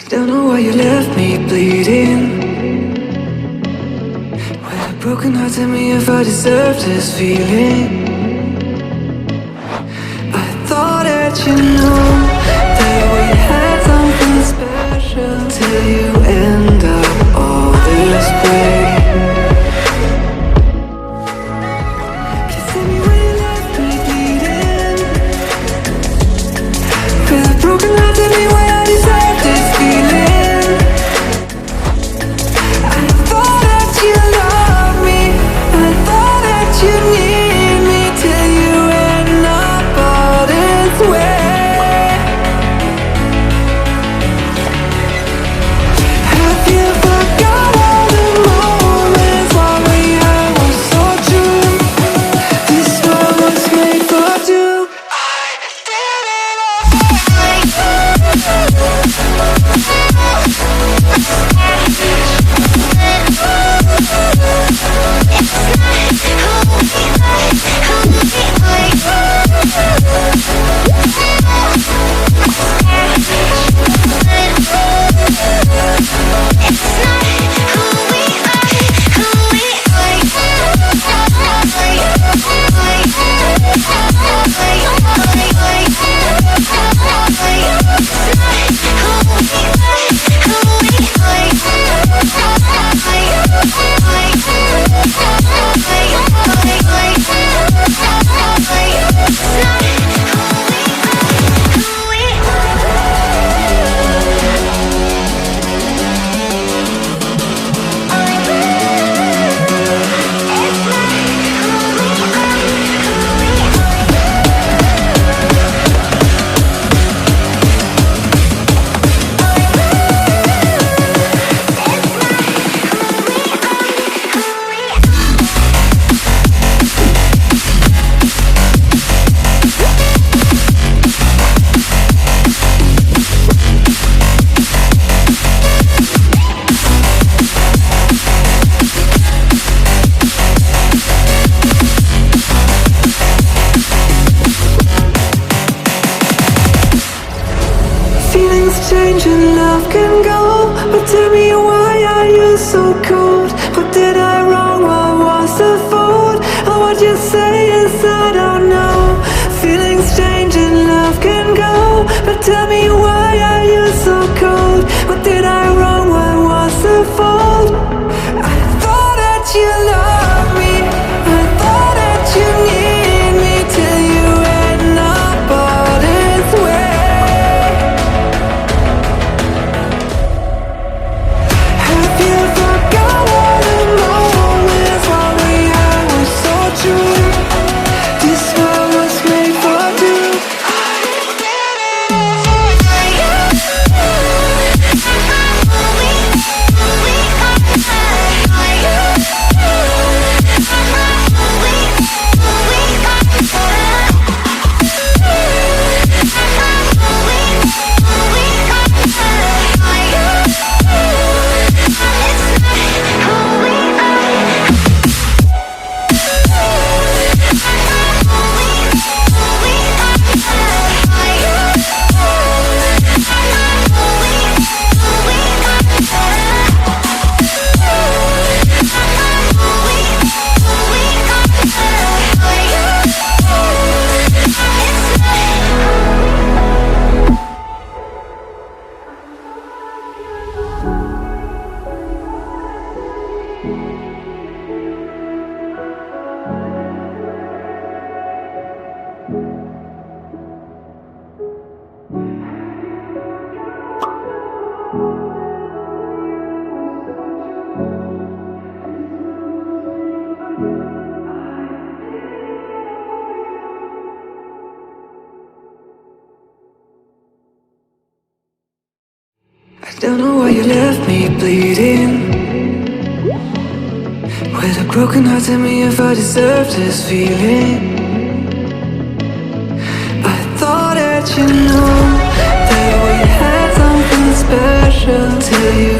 Don't know why you left me bleeding. With a broken heart, tell me if I deserve this feeling. I thought that you knew that we had something special till you end up all this way. Just tell me why you left me bleeding. With a broken heart, tell me why I deserve this feeling. I thought that you loved me, I thought that you need me till you end up all this way. Have you forgot all the moments while we had was so true? This world was made for two. I did it change and love can go, but tell me why are you so cold? What did I wrong? What was the fault? Or what you say is I don't know. Feelings change and love can go, but tell me why are you so cold? What did I wrong? What was the fault? I thought that you loved me, I thought that you need me till you end up all this way. Don't know why you left me bleeding. With a broken heart, tell me if I deserve this feeling. I thought that you knew that we had something special till you